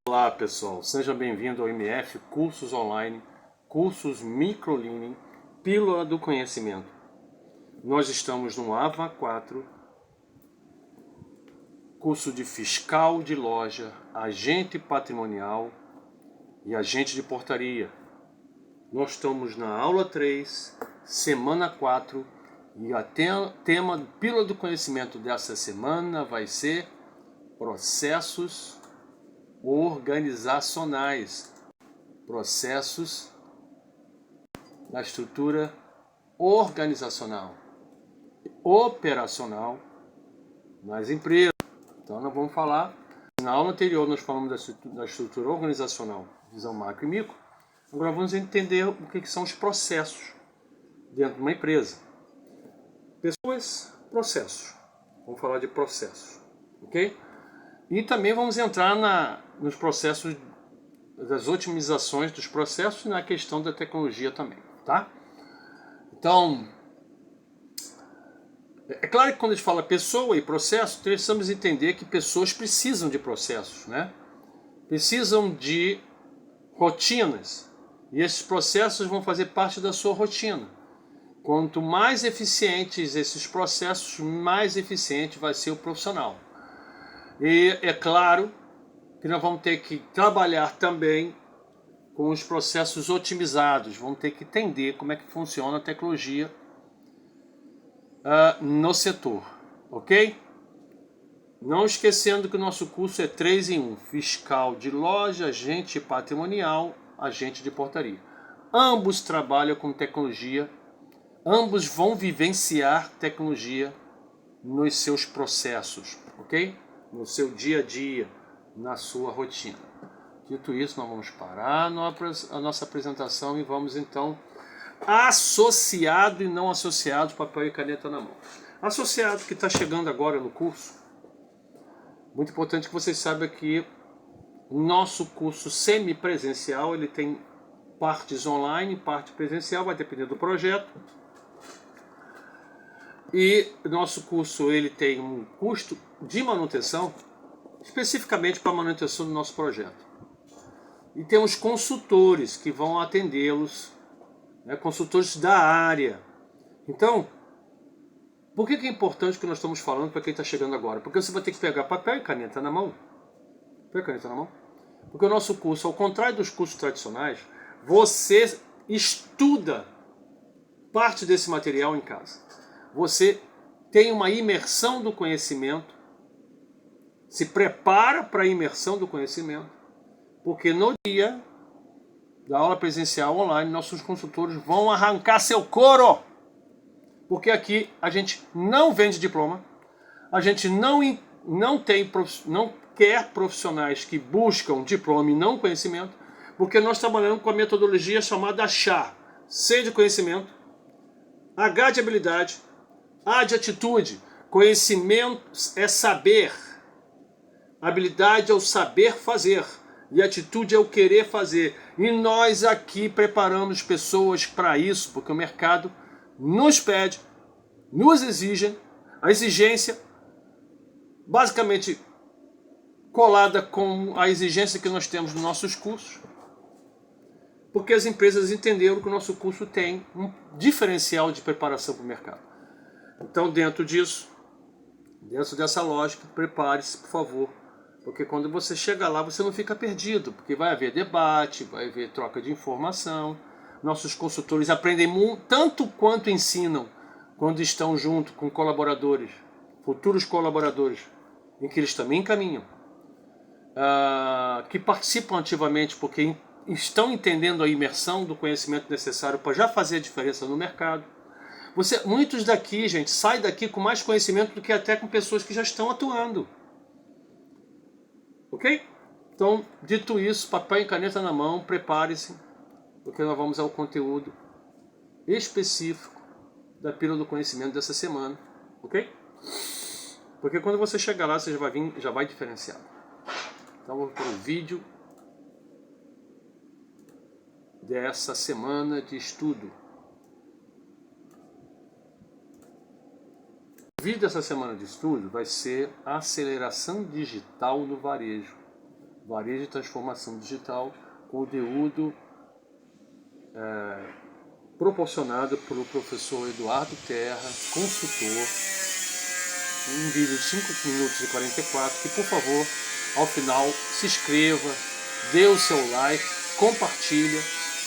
Olá pessoal, seja bem-vindo ao MF Cursos Online, Cursos Microlearning, Pílula do Conhecimento. Nós estamos no AVA 4, curso de Fiscal de Loja, Agente Patrimonial e Agente de Portaria. Nós estamos na aula 3, semana 4, e o tema Pílula do Conhecimento dessa semana vai ser processos organizacionais, processos da estrutura organizacional, operacional nas empresas. Então nós vamos falar, na aula anterior nós falamos da estrutura organizacional, visão macro e micro. Agora vamos entender o que são os processos dentro de uma empresa. Pessoas, processos. Vamos falar de processos, ok? E também vamos entrar nos processos das otimizações dos processos e na questão da tecnologia também, tá? Então, é claro que quando a gente fala pessoa e processo, precisamos entender que pessoas precisam de processos, né? Precisam de rotinas, e esses processos vão fazer parte da sua rotina. Quanto mais eficientes esses processos, mais eficiente vai ser o profissional. E é claro que nós vamos ter que trabalhar também com os processos otimizados, vamos ter que entender como é que funciona a tecnologia no setor, ok? Não esquecendo que o nosso curso é 3 em 1, fiscal de loja, agente patrimonial, agente de portaria. Ambos trabalham com tecnologia, ambos vão vivenciar tecnologia nos seus processos, ok? No seu dia a dia, na sua rotina. Dito isso, nós vamos parar a nossa apresentação e vamos então associado e não associado, papel e caneta na mão. Associado que está chegando agora no curso, muito importante que vocês saibam que o nosso curso semipresencial, ele tem partes online, parte presencial, vai depender do projeto. E o nosso curso ele tem um custo de manutenção, especificamente para a manutenção do nosso projeto. E temos consultores que vão atendê-los, né, consultores da área. Então, por que é importante o que nós estamos falando para quem está chegando agora? Porque você vai ter que pegar papel e caneta na mão. Papel e caneta na mão. Porque o nosso curso, ao contrário dos cursos tradicionais, você estuda parte desse material em casa. Você tem uma imersão do conhecimento, se prepara para a imersão do conhecimento, porque no dia da aula presencial online, nossos consultores vão arrancar seu couro. Porque aqui a gente não vende diploma, a gente não quer profissionais que buscam diploma e não conhecimento, porque nós trabalhamos com a metodologia chamada CHA, C de conhecimento, H de habilidade, A de atitude. Conhecimento é saber, habilidade é o saber fazer, e atitude é o querer fazer. E nós aqui preparamos pessoas para isso, porque o mercado nos pede, nos exige, a exigência basicamente colada com a exigência que nós temos nos nossos cursos, porque as empresas entenderam que o nosso curso tem um diferencial de preparação para o mercado. Então, dentro dessa lógica, prepare-se, por favor, porque quando você chega lá, você não fica perdido, porque vai haver debate, vai haver troca de informação. Nossos consultores aprendem tanto quanto ensinam quando estão junto com colaboradores, futuros colaboradores, em que eles também caminham, que participam ativamente porque estão entendendo a imersão do conhecimento necessário para já fazer a diferença no mercado. Muitos daqui, gente, saem daqui com mais conhecimento do que até com pessoas que já estão atuando. Ok? Então, dito isso, papel e caneta na mão, prepare-se, porque nós vamos ao conteúdo específico da pílula do conhecimento dessa semana. Ok? Porque quando você chegar lá, você já vai diferenciado. Então, vamos para o vídeo dessa semana de estudo. O vídeo dessa semana de estudo vai ser a aceleração digital no varejo. Varejo e Transformação Digital, conteúdo proporcionado pelo professor Eduardo Terra, consultor, um vídeo de 5 minutos e 44, que por favor, ao final, se inscreva, dê o seu like, compartilha,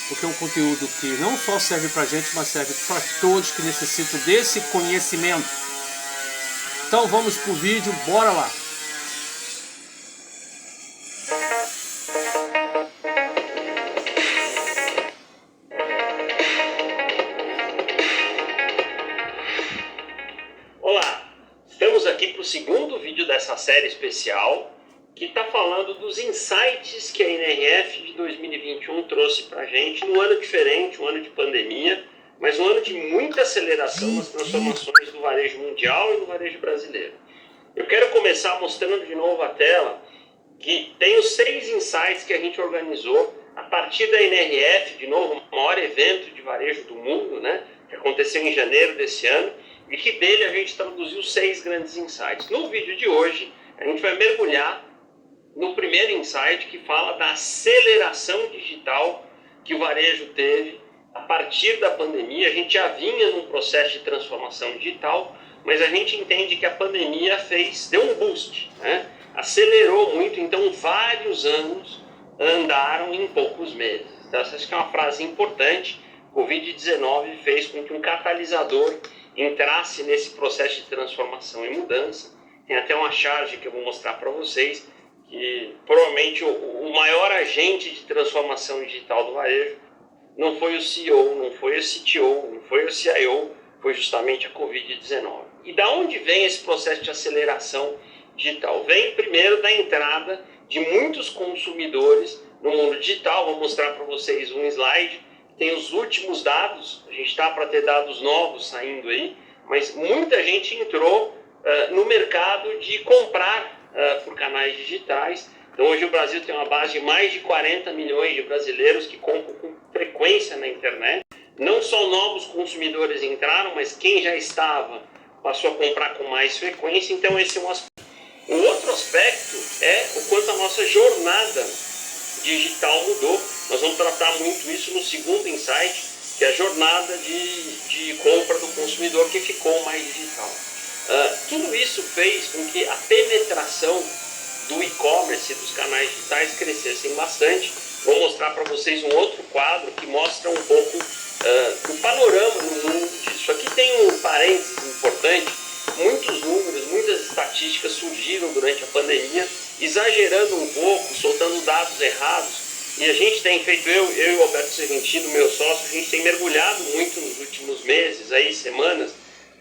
porque é um conteúdo que não só serve para a gente, mas serve para todos que necessitam desse conhecimento. Então vamos pro vídeo, bora lá! Olá, estamos aqui para o segundo vídeo dessa série especial que está falando dos insights que a NRF de 2021 trouxe para a gente num ano diferente, um ano de pandemia, mas um ano de muita aceleração nas transformações do varejo mundial e do varejo brasileiro. Eu quero começar mostrando de novo a tela que tem os 6 insights que a gente organizou a partir da NRF, de novo, o maior evento de varejo do mundo, né, que aconteceu em janeiro desse ano, e que dele a gente traduziu 6 grandes insights. No vídeo de hoje, a gente vai mergulhar no primeiro insight, que fala da aceleração digital que o varejo teve a partir da pandemia. A gente já vinha num processo de transformação digital, mas a gente entende que a pandemia deu um boost, né? Acelerou muito, então vários anos andaram em poucos meses. Então, essa acho que é uma frase importante. Covid-19 fez com que um catalisador entrasse nesse processo de transformação e mudança. Tem até uma charge que eu vou mostrar para vocês, que provavelmente o maior agente de transformação digital do varejo não foi o CEO, não foi o CTO, não foi o CIO, foi justamente a Covid-19. E da onde vem esse processo de aceleração digital? Vem primeiro da entrada de muitos consumidores no mundo digital. Vou mostrar para vocês um slide, tem os últimos dados, a gente está para ter dados novos saindo aí, mas muita gente entrou no mercado de comprar por canais digitais. Então hoje o Brasil tem uma base de mais de 40 milhões de brasileiros que compram com frequência na internet. Não só novos consumidores entraram, mas quem já estava passou a comprar com mais frequência. Então esse é um aspecto. O outro aspecto é o quanto a nossa jornada digital mudou. Nós vamos tratar muito isso no segundo insight, que é a jornada de compra do consumidor, que ficou mais digital. Tudo isso fez com que a penetração do e-commerce, dos canais digitais, crescessem bastante. Vou mostrar para vocês um outro quadro que mostra um pouco do panorama no mundo disso. Aqui tem um parênteses importante. Muitos números, muitas estatísticas surgiram durante a pandemia, exagerando um pouco, soltando dados errados. E a gente tem feito, eu e o Alberto Serrentino, meu sócio, a gente tem mergulhado muito nos últimos meses, aí, semanas,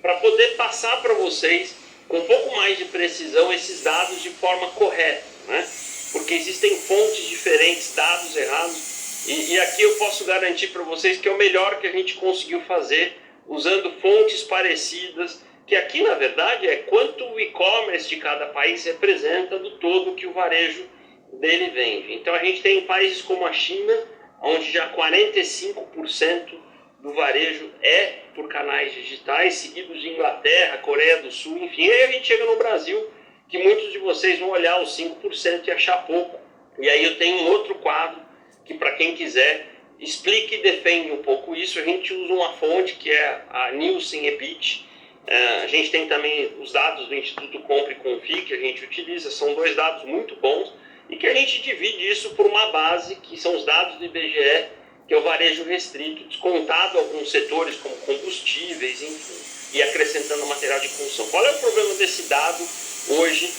para poder passar para vocês com um pouco mais de precisão esses dados de forma correta, né? Porque existem fontes diferentes, dados errados, e aqui eu posso garantir para vocês que é o melhor que a gente conseguiu fazer, usando fontes parecidas, que aqui na verdade é quanto o e-commerce de cada país representa do todo que o varejo dele vende. Então a gente tem países como a China, onde já 45% do varejo é por canais digitais, seguidos de Inglaterra, Coreia do Sul, enfim. E aí a gente chega no Brasil, que muitos de vocês vão olhar os 5% e achar pouco. E aí eu tenho um outro quadro que, para quem quiser, explica e defende um pouco isso. A gente usa uma fonte que é a Nielsen EBIT. A gente tem também os dados do Instituto Compre e Confie, que a gente utiliza. São 2 dados muito bons e que a gente divide isso por uma base, que são os dados do IBGE, que é o varejo restrito, descontado alguns setores como combustíveis, enfim, e acrescentando material de construção. Qual é o problema desse dado hoje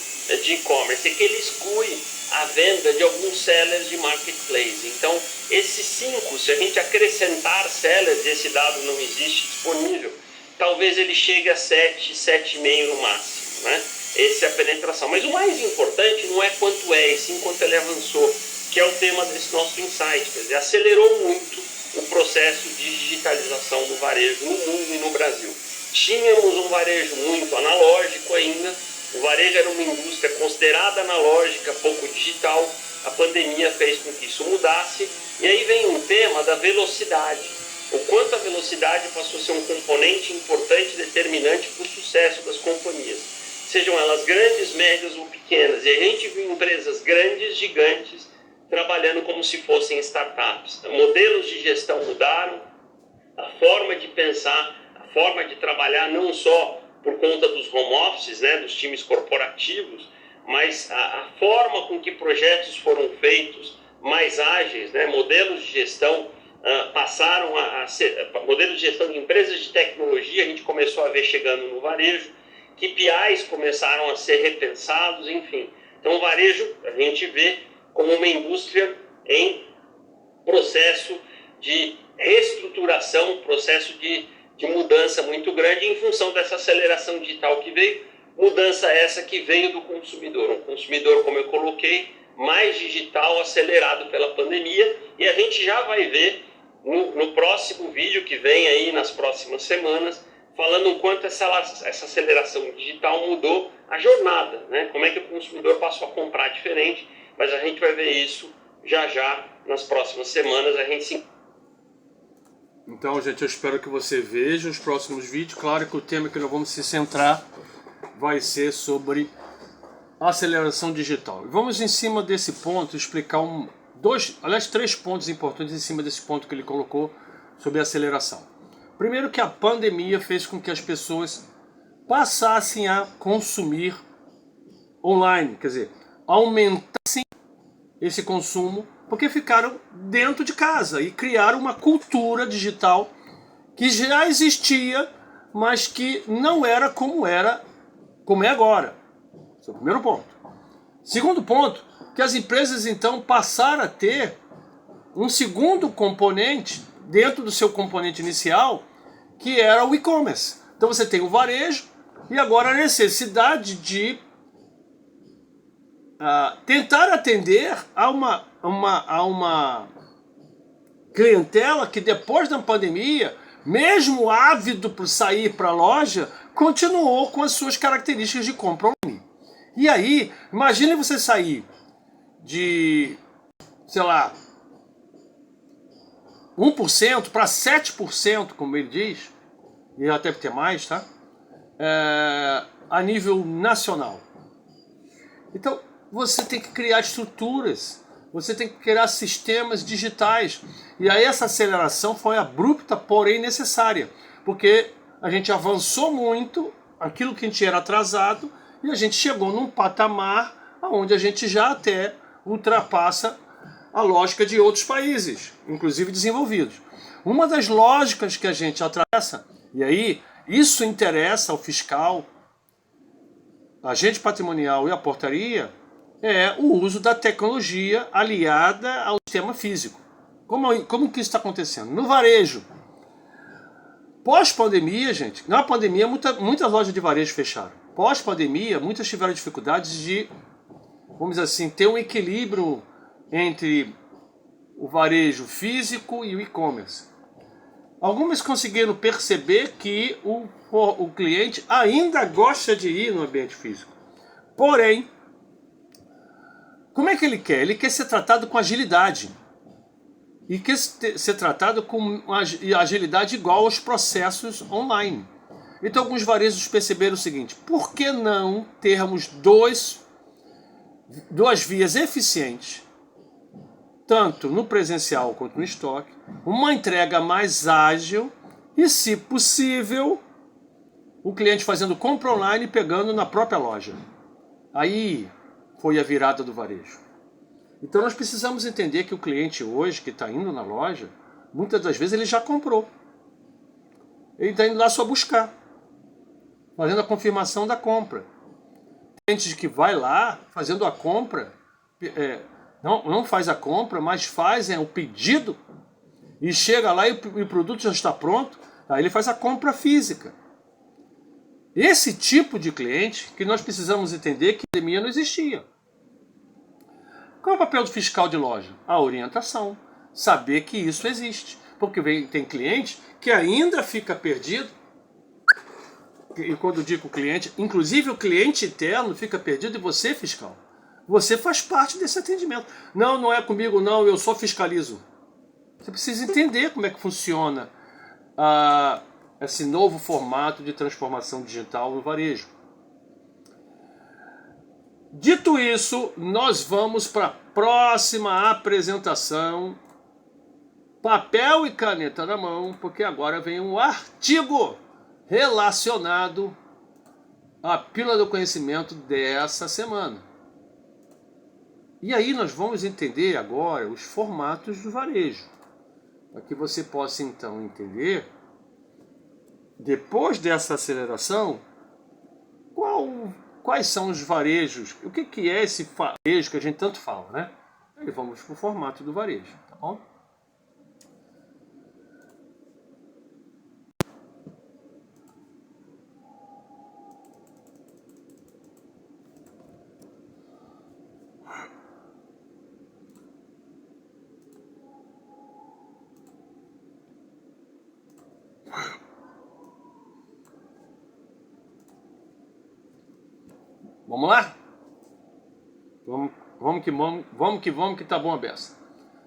de e-commerce? É que ele exclui a venda de alguns sellers de marketplace. Então, esses 5, se a gente acrescentar sellers, esse dado não existe disponível, talvez ele chegue a 7, 7,5 no máximo, né? Essa é a penetração. Mas o mais importante não é quanto é, e sim quanto ele avançou, que é o tema desse nosso insight. Quer dizer, acelerou muito o processo de digitalização do varejo no mundo e no Brasil. Tínhamos um varejo muito analógico ainda, o varejo era uma indústria considerada analógica, pouco digital. A pandemia fez com que isso mudasse, e aí vem um tema da velocidade. O quanto a velocidade passou a ser um componente importante, determinante para o sucesso das companhias. sejam elas grandes, médias ou pequenas. E a gente viu empresas grandes, gigantes, trabalhando como se fossem startups. Modelos de gestão mudaram, a forma de pensar, a forma de trabalhar, não só por conta dos home offices, né, dos times corporativos, mas a forma com que projetos foram feitos, mais ágeis, né, modelos de gestão passaram a ser, modelos de gestão de empresas de tecnologia, a gente começou a ver chegando no varejo, KPIs começaram a ser repensados, enfim. Então o varejo a gente vê como uma indústria em processo de reestruturação, processo de mudança muito grande em função dessa aceleração digital que veio, mudança essa que veio do consumidor. Um consumidor, como eu coloquei, mais digital, acelerado pela pandemia, e a gente já vai ver no próximo vídeo que vem aí nas próximas semanas, falando o quanto essa aceleração digital mudou a jornada, né? Como é que o consumidor passou a comprar diferente, mas a gente vai ver isso já nas próximas semanas. Então, gente, eu espero que você veja os próximos vídeos. Claro que o tema que nós vamos se centrar vai ser sobre aceleração digital. Vamos, em cima desse ponto, explicar três pontos importantes em cima desse ponto que ele colocou sobre aceleração. Primeiro, que a pandemia fez com que as pessoas passassem a consumir online, quer dizer, aumentassem esse consumo, porque ficaram dentro de casa e criaram uma cultura digital que já existia, mas que não era como é agora. Esse é o primeiro ponto. Segundo ponto, que as empresas então passaram a ter um segundo componente dentro do seu componente inicial, que era o e-commerce. Então você tem o varejo e agora a necessidade de tentar atender a uma clientela que depois da pandemia, mesmo ávido por sair para a loja, continuou com as suas características de compra online. E aí, imagine você sair de, sei lá, 1% para 7%, como ele diz, e até ter mais, tá? A nível nacional. Então, você tem que criar estruturas, você tem que criar sistemas digitais. E aí essa aceleração foi abrupta, porém necessária, porque a gente avançou muito, aquilo que a gente era atrasado, e a gente chegou num patamar onde a gente já até ultrapassa a lógica de outros países, inclusive desenvolvidos. Uma das lógicas que a gente atravessa, e aí isso interessa ao fiscal, agente patrimonial e à portaria, é o uso da tecnologia aliada ao sistema físico. Como que isso está acontecendo? No varejo. Pós-pandemia, gente, na pandemia muitas lojas de varejo fecharam. Pós-pandemia, muitas tiveram dificuldades de, vamos dizer assim, ter um equilíbrio entre o varejo físico e o e-commerce. Algumas conseguiram perceber que o cliente ainda gosta de ir no ambiente físico. Porém, como é que ele quer? Ele quer ser tratado com agilidade. E quer ser tratado com agilidade igual aos processos online. Então alguns varejos perceberam o seguinte: por que não termos duas vias eficientes, tanto no presencial quanto no estoque, uma entrega mais ágil e, se possível, o cliente fazendo compra online e pegando na própria loja. Aí foi a virada do varejo. Então nós precisamos entender que o cliente hoje que está indo na loja, muitas das vezes ele já comprou. Ele está indo lá só buscar, fazendo a confirmação da compra. Tem gente que vai lá fazendo a compra, não faz a compra, mas faz o pedido e chega lá e o produto já está pronto, aí ele faz a compra física. Esse tipo de cliente que nós precisamos entender que a pandemia não existia. Qual é o papel do fiscal de loja? A orientação, saber que isso existe. Porque tem cliente que ainda fica perdido, e quando eu digo cliente, inclusive o cliente interno fica perdido, e você, fiscal, você faz parte desse atendimento. Não é comigo não, eu só fiscalizo. Você precisa entender como é que funciona esse novo formato de transformação digital no varejo. Dito isso, nós vamos para a próxima apresentação. Papel e caneta na mão, porque agora vem um artigo relacionado à Pílula do Conhecimento dessa semana. E aí nós vamos entender agora os formatos do varejo, para que você possa então entender, depois dessa aceleração, quais são os varejos, o que é esse varejo que a gente tanto fala, né? Aí vamos para o formato do varejo, tá bom? Vamos lá? Vamos que tá bom a beça.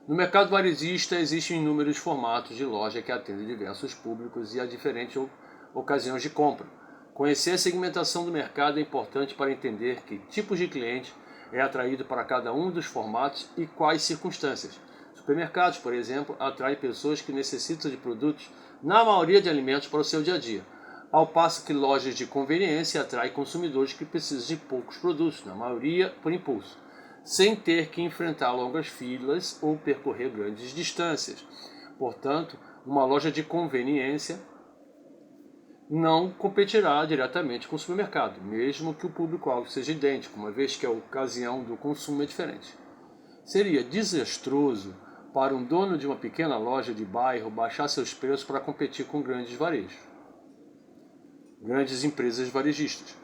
No mercado varejista existem inúmeros formatos de loja que atendem diversos públicos e a diferentes ocasiões de compra. Conhecer a segmentação do mercado é importante para entender que tipos de cliente é atraído para cada um dos formatos e quais circunstâncias. Supermercados, por exemplo, atraem pessoas que necessitam de produtos, na maioria de alimentos, para o seu dia a dia, ao passo que lojas de conveniência atraem consumidores que precisam de poucos produtos, na maioria por impulso, sem ter que enfrentar longas filas ou percorrer grandes distâncias. Portanto, uma loja de conveniência não competirá diretamente com o supermercado, mesmo que o público-alvo seja idêntico, uma vez que a ocasião do consumo é diferente. Seria desastroso para um dono de uma pequena loja de bairro baixar seus preços para competir com grandes empresas varejistas.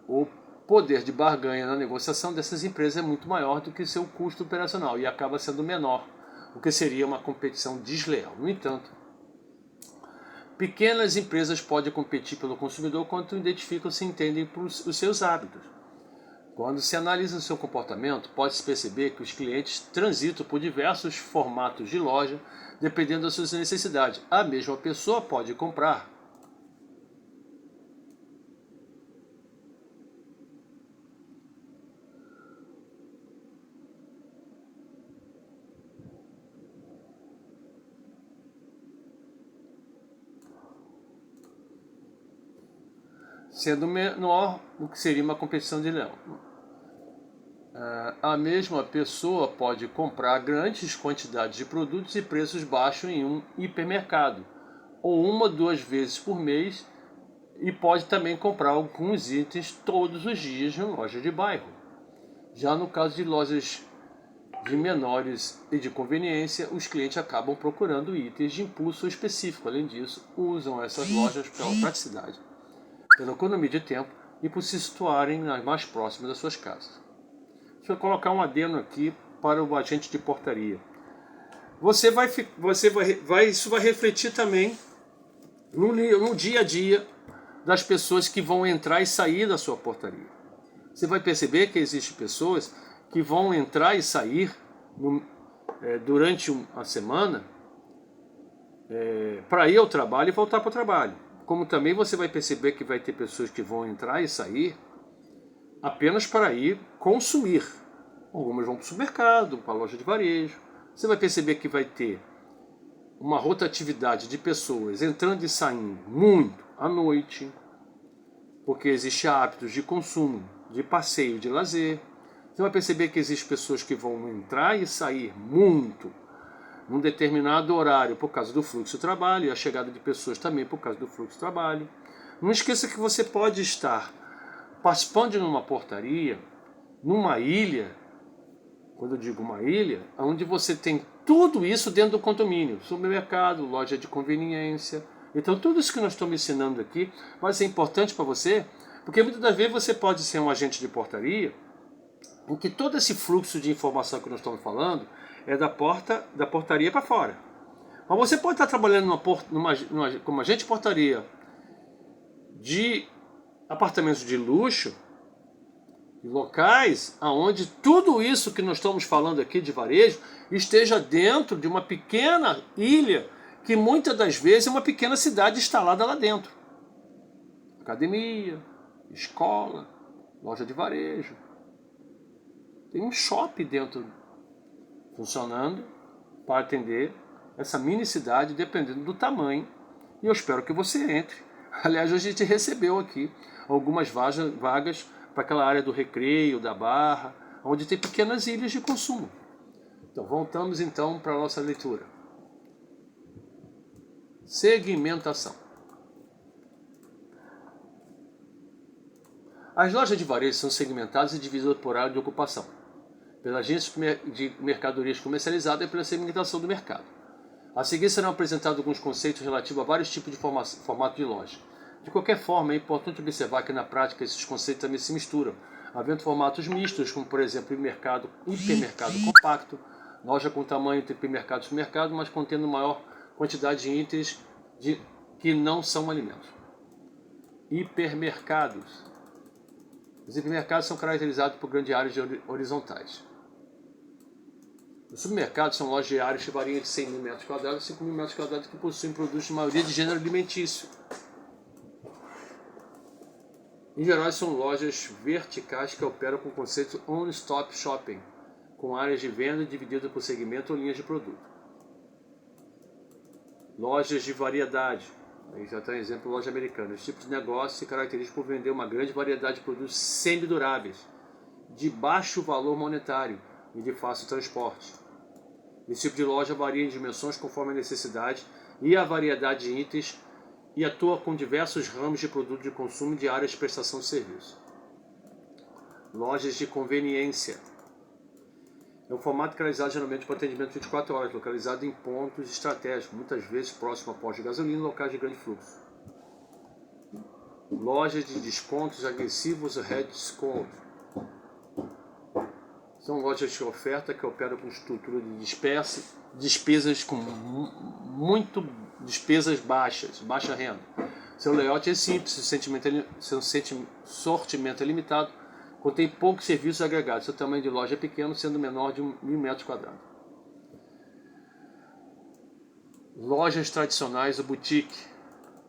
O poder de barganha na negociação dessas empresas é muito maior do que seu custo operacional e acaba sendo menor, o que seria uma competição desleal. No entanto, pequenas empresas podem competir pelo consumidor quando identificam-se e entendem os seus hábitos. Quando se analisa o seu comportamento, pode-se perceber que os clientes transitam por diversos formatos de loja, dependendo das suas necessidades. A mesma pessoa pode comprar sendo menor o que seria uma competição de leão. A mesma pessoa pode comprar grandes quantidades de produtos e preços baixos em um hipermercado, ou uma ou duas vezes por mês, e pode também comprar alguns itens todos os dias em loja de bairro. Já no caso de lojas de menores e de conveniência, os clientes acabam procurando itens de impulso específico. Além disso, usam essas lojas pela praticidade, pela economia de tempo e por se situarem mais próximas das suas casas. Deixa eu colocar um adendo aqui para o agente de portaria. Isso vai refletir também no dia a dia das pessoas que vão entrar e sair da sua portaria. Você vai perceber que existem pessoas que vão entrar e sair durante a semana para ir ao trabalho e voltar para o trabalho. Como também você vai perceber que vai ter pessoas que vão entrar e sair apenas para ir consumir. Algumas vão para o supermercado, para a loja de varejo. Você vai perceber que vai ter uma rotatividade de pessoas entrando e saindo muito à noite, porque existem hábitos de consumo, de passeio, de lazer. Você vai perceber que existem pessoas que vão entrar e sair muito num determinado horário por causa do fluxo de trabalho, e a chegada de pessoas também por causa do fluxo de trabalho. Não esqueça que você pode estar participando de uma portaria, numa ilha, quando eu digo uma ilha, onde você tem tudo isso dentro do condomínio, supermercado, loja de conveniência. Então tudo isso que nós estamos ensinando aqui vai ser importante para você, porque muitas das vezes você pode ser um agente de portaria, em que todo esse fluxo de informação que nós estamos falando é da portaria para fora. Mas você pode estar trabalhando como agente de portaria de apartamentos de luxo, locais onde tudo isso que nós estamos falando aqui de varejo esteja dentro de uma pequena ilha, que muitas das vezes é uma pequena cidade instalada lá dentro. Academia, escola, loja de varejo. Tem um shopping dentro funcionando para atender essa mini cidade, dependendo do tamanho. E eu espero que você entre. Aliás, a gente recebeu aqui algumas vagas para aquela área do Recreio, da Barra, onde tem pequenas ilhas de consumo. Então, voltamos então para a nossa leitura. Segmentação. As lojas de varejo são segmentadas e divididas por área de ocupação, pela agência de mercadorias comercializada e pela segmentação do mercado. A seguir serão apresentados alguns conceitos relativos a vários tipos de formato de loja. De qualquer forma, é importante observar que na prática esses conceitos também se misturam, havendo formatos mistos, como por exemplo hipermercado compacto, loja com tamanho entre hipermercado e supermercado, mas contendo maior quantidade de itens que não são alimentos. Hipermercados. Os hipermercados são caracterizados por grandes áreas horizontais. Os supermercados são lojas de áreas que variam de 100 mil metros quadrados a 5 mil metros quadrados que possuem produtos de maioria de gênero alimentício. Em geral, são lojas verticais que operam com o conceito one-stop shopping, com áreas de venda divididas por segmento ou linhas de produto. Lojas de variedade. Aí já está um exemplo, loja americana. Esse tipo de negócio se caracteriza por vender uma grande variedade de produtos semiduráveis, de baixo valor monetário e de fácil transporte. Esse tipo de loja varia em dimensões conforme a necessidade e a variedade de itens e atua com diversos ramos de produtos de consumo e de áreas de prestação de serviço. Lojas de conveniência. É um formato realizado geralmente para atendimento 24 horas, localizado em pontos estratégicos, muitas vezes próximo a postos de gasolina e locais de grande fluxo. Lojas de descontos agressivos, red discount. São lojas de oferta que operam com estrutura de despesas com despesas baixas, baixa renda. Seu layout é simples, seu sortimento é limitado, contém poucos serviços agregados. Seu tamanho de loja é pequeno, sendo menor de 1.000 metros quadrados. Lojas tradicionais ou boutique.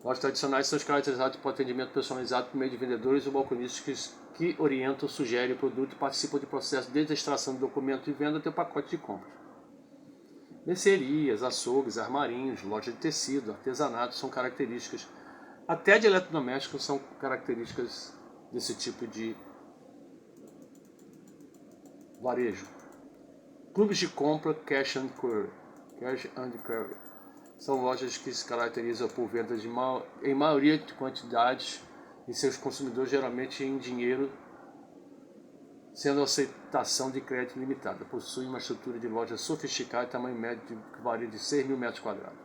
Lojas tradicionais são caracterizadas por atendimento personalizado por meio de vendedores ou balconistas que orientam, sugerem o produto e participam do processo desde a extração do documento de venda até o pacote de compra. Mercearias, açougues, armarinhos, loja de tecido, artesanato são características, até de eletrodomésticos são características desse tipo de varejo. Clubes de compra cash and carry. São lojas que se caracterizam por vendas em maioria de quantidades e seus consumidores geralmente em dinheiro, sendo a aceitação de crédito limitada. Possuem uma estrutura de loja sofisticada e tamanho médio que varia de 6 mil metros quadrados.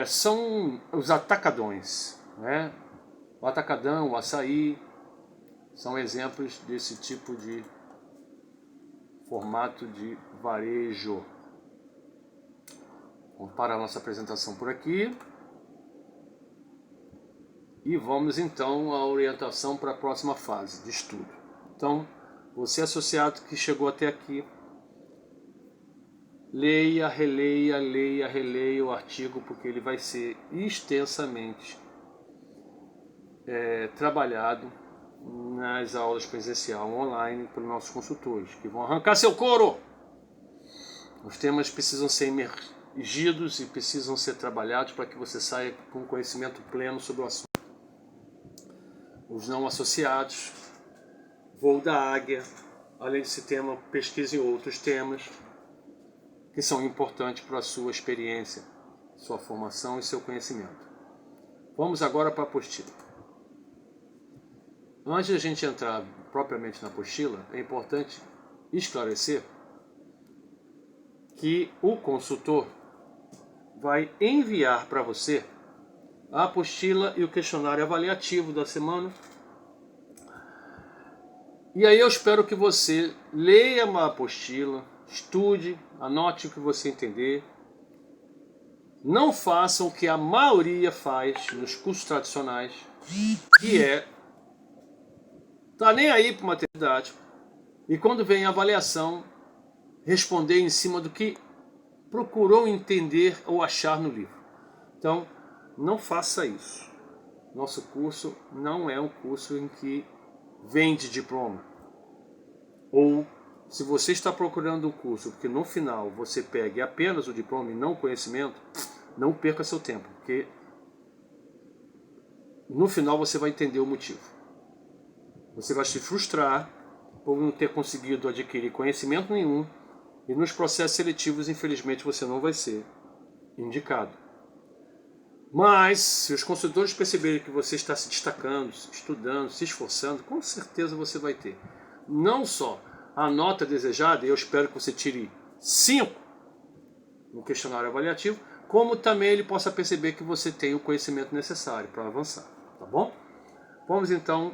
São os atacadões, né? O atacadão, o açaí, são exemplos desse tipo de formato de varejo. Vamos parar a nossa apresentação por aqui. E vamos então à orientação para a próxima fase de estudo. Então, você associado que chegou até aqui, leia, releia o artigo, porque ele vai ser extensamente trabalhado nas aulas presencial online pelos nossos consultores, que vão arrancar seu couro. Os temas precisam ser emergidos e precisam ser trabalhados para que você saia com conhecimento pleno sobre o assunto. Os não associados, voo da águia, além desse tema, pesquise em outros temas que são importantes para a sua experiência, sua formação e seu conhecimento. Vamos agora para a apostila. Antes de a gente entrar propriamente na apostila, é importante esclarecer que o consultor vai enviar para você a apostila e o questionário avaliativo da semana. E aí eu espero que você leia uma apostila, estude, anote o que você entender. Não faça o que a maioria faz nos cursos tradicionais, que tá nem aí para o material didático, e quando vem a avaliação, responder em cima do que procurou entender ou achar no livro. Então, não faça isso. Nosso curso não é um curso em que vende diploma. Ou se você está procurando um curso que no final você pegue apenas o diploma e não o conhecimento, não perca seu tempo, porque no final você vai entender o motivo. Você vai se frustrar por não ter conseguido adquirir conhecimento nenhum e nos processos seletivos, infelizmente, você não vai ser indicado. Mas, se os consultores perceberem que você está se destacando, estudando, se esforçando, com certeza você vai ter. Não só a nota desejada, e eu espero que você tire 5 no questionário avaliativo, como também ele possa perceber que você tem o conhecimento necessário para avançar, tá bom? Vamos então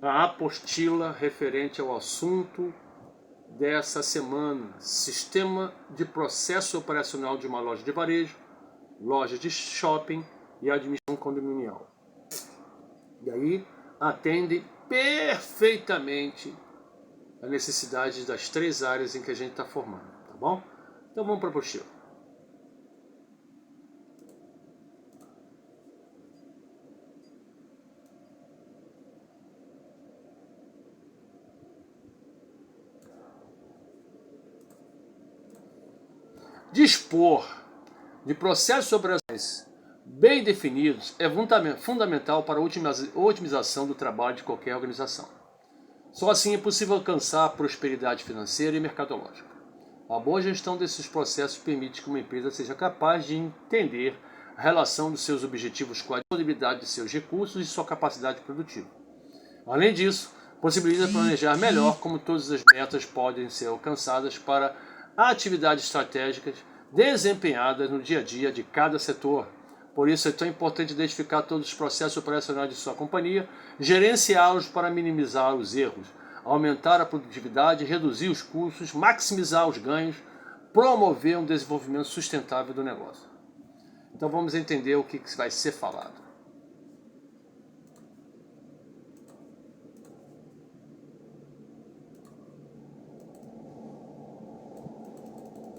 à apostila referente ao assunto dessa semana: sistema de processo operacional de uma loja de varejo, loja de shopping e admissão condominial. E aí atende perfeitamente a necessidade das 3 áreas em que a gente está formando, tá bom? Então vamos para a apostila. Dispor de processos operacionais bem definidos é fundamental para a otimização do trabalho de qualquer organização. Só assim é possível alcançar a prosperidade financeira e mercadológica. A boa gestão desses processos permite que uma empresa seja capaz de entender a relação dos seus objetivos com a disponibilidade de seus recursos e sua capacidade produtiva. Além disso, possibilita planejar melhor como todas as metas podem ser alcançadas para atividades estratégicas desempenhadas no dia a dia de cada setor. Por isso é tão importante identificar todos os processos operacionais de sua companhia, gerenciá-los para minimizar os erros, aumentar a produtividade, reduzir os custos, maximizar os ganhos, promover um desenvolvimento sustentável do negócio. Então vamos entender o que vai ser falado.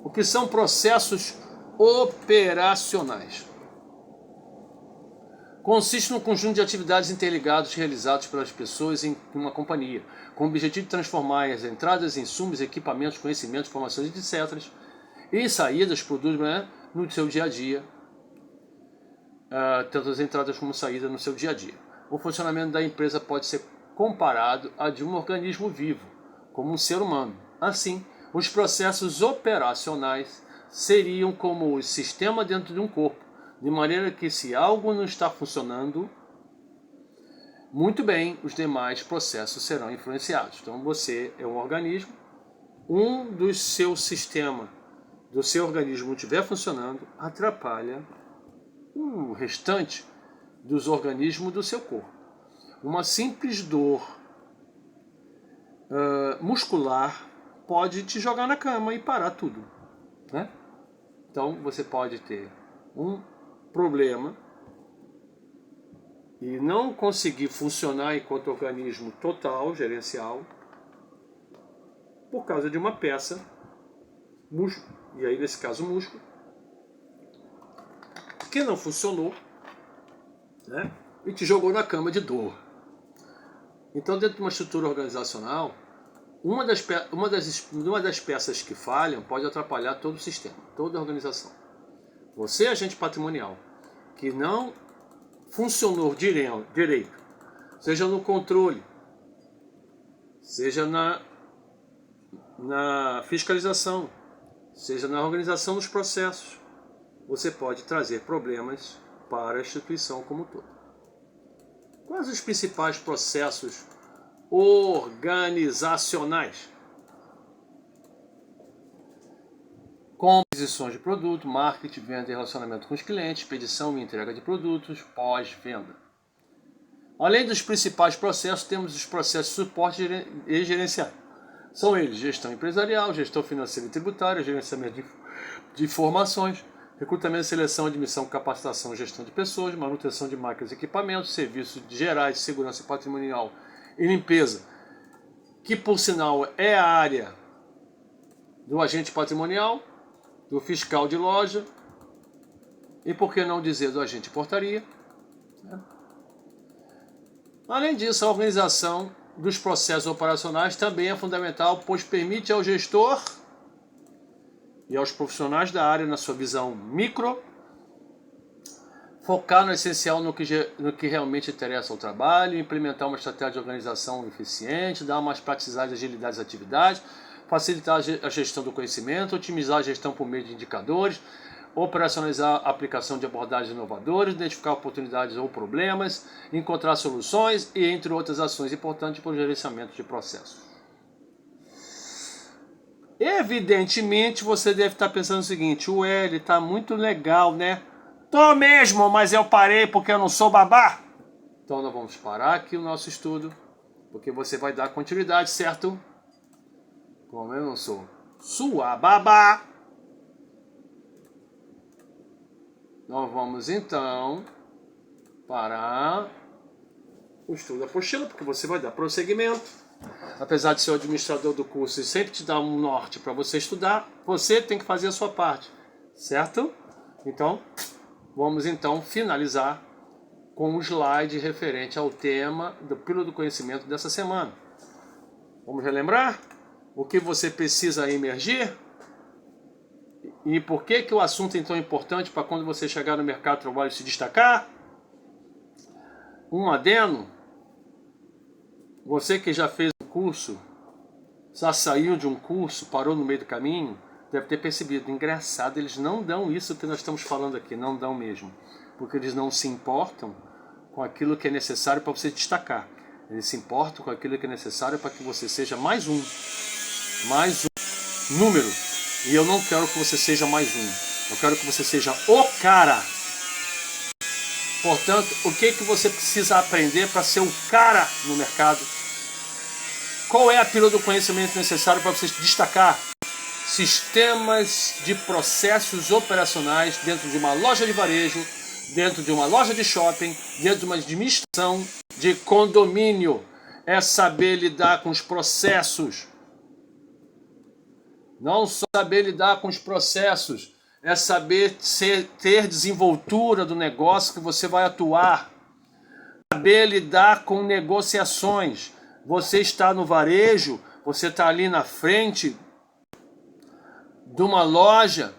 O que são processos operacionais? Consiste num conjunto de atividades interligadas realizadas pelas pessoas em uma companhia, com o objetivo de transformar as entradas, insumos, equipamentos, conhecimentos, informações, etc., e saídas, produtos, no seu dia a dia, tanto as entradas como saídas no seu dia a dia. O funcionamento da empresa pode ser comparado a de um organismo vivo, como um ser humano. Assim, os processos operacionais seriam como o sistema dentro de um corpo, de maneira que se algo não está funcionando muito bem, os demais processos serão influenciados. Então você é um organismo, um dos seus sistemas do seu organismo não estiver funcionando, atrapalha o restante dos organismos do seu corpo. Uma simples dor muscular pode te jogar na cama e parar tudo, né? Então você pode ter um problema e não conseguir funcionar enquanto organismo total, gerencial, por causa de uma peça, músculo, e aí nesse caso músculo, que não funcionou, né? E te jogou na cama de dor. Então, dentro de uma estrutura organizacional, uma das peças que falham pode atrapalhar todo o sistema, toda a organização. Você, agente patrimonial, que não funcionou direito, seja no controle, seja na fiscalização, seja na organização dos processos, você pode trazer problemas para a instituição como um todo. Quais os principais processos organizacionais? Aquisições de produto, marketing, venda e relacionamento com os clientes, expedição e entrega de produtos, pós-venda. Além dos principais processos, temos os processos de suporte e gerencial. São eles: gestão empresarial, gestão financeira e tributária, gerenciamento de informações, recrutamento, seleção, admissão, capacitação, gestão de pessoas, manutenção de máquinas e equipamentos, serviços gerais de segurança patrimonial e limpeza, que por sinal é a área do agente patrimonial, do fiscal de loja e, por que não dizer, do agente de portaria. Além disso, a organização dos processos operacionais também é fundamental, pois permite ao gestor e aos profissionais da área, na sua visão micro, focar no essencial, no que realmente interessa ao trabalho, implementar uma estratégia de organização eficiente, dar mais praticidade e agilidade às atividades, facilitar a gestão do conhecimento, otimizar a gestão por meio de indicadores, operacionalizar a aplicação de abordagens inovadoras, identificar oportunidades ou problemas, encontrar soluções e entre outras ações importantes para o gerenciamento de processos. Evidentemente, você deve estar pensando o seguinte: o L está muito legal, né? Tô mesmo, mas eu parei porque eu não sou babá. Então nós vamos parar aqui o nosso estudo, porque você vai dar continuidade, certo? Como eu não sou sua babá, nós vamos então parar o estudo da apostila, porque você vai dar prosseguimento. Apesar de ser o administrador do curso e sempre te dar um norte para você estudar, você tem que fazer a sua parte, certo? Então, vamos então finalizar com um slide referente ao tema do Pílula do Conhecimento dessa semana. Vamos relembrar o que você precisa emergir e por que o assunto é tão importante para quando você chegar no mercado de trabalho se destacar. Um adendo: você que já fez um curso, já saiu de um curso, parou no meio do caminho, deve ter percebido. Engraçado, eles não dão isso que nós estamos falando aqui, não dão mesmo. Porque eles não se importam com aquilo que é necessário para você destacar. Eles se importam com aquilo que é necessário para que você seja mais um número. E eu não quero que você seja mais um. Eu quero que você seja o cara. Portanto, o que você precisa aprender para ser o cara no mercado? Qual é a pílula do conhecimento necessário para você destacar? Sistemas de processos operacionais dentro de uma loja de varejo, dentro de uma loja de shopping, dentro de uma administração de condomínio. É saber lidar com os processos. Não só saber lidar com os processos, é saber ter desenvoltura do negócio que você vai atuar. Saber lidar com negociações. Você está no varejo, você está ali na frente de uma loja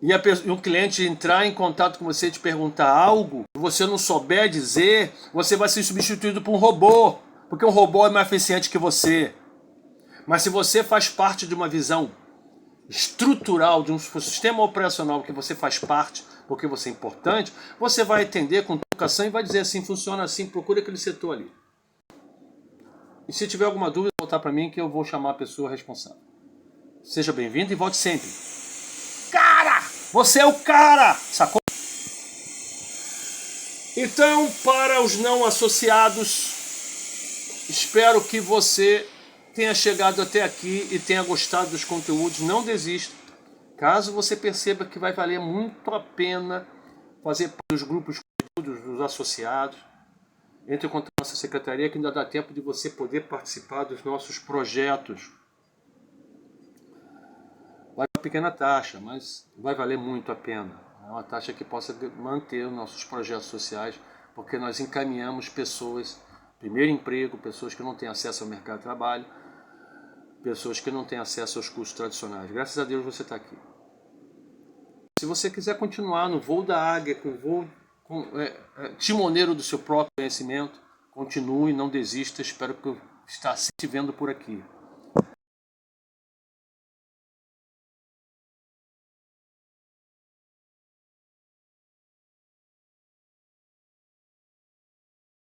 e o cliente entrar em contato com você e te perguntar algo, que você não souber dizer, você vai ser substituído por um robô, porque um robô é mais eficiente que você. Mas se você faz parte de uma visão estrutural, de um sistema operacional que você faz parte, porque você é importante, você vai atender com educação e vai dizer assim: funciona assim, procura aquele setor ali. E se tiver alguma dúvida, voltar para mim que eu vou chamar a pessoa responsável. Seja bem-vindo e volte sempre. Cara! Você é o cara! Sacou? Então, para os não associados, espero que você tenha chegado até aqui e tenha gostado dos conteúdos. Não desista. Caso você perceba que vai valer muito a pena fazer parte dos grupos dos associados, entre em contato com a nossa secretaria, que ainda dá tempo de você poder participar dos nossos projetos. Vai uma pequena taxa, mas vai valer muito a pena. É uma taxa que possa manter os nossos projetos sociais, porque nós encaminhamos pessoas, primeiro emprego, pessoas que não têm acesso ao mercado de trabalho, pessoas que não têm acesso aos cursos tradicionais. Graças a Deus você está aqui. Se você quiser continuar no voo da águia, com o voo timoneiro do seu próprio conhecimento, continue, não desista. Espero que eu esteja te vendo por aqui.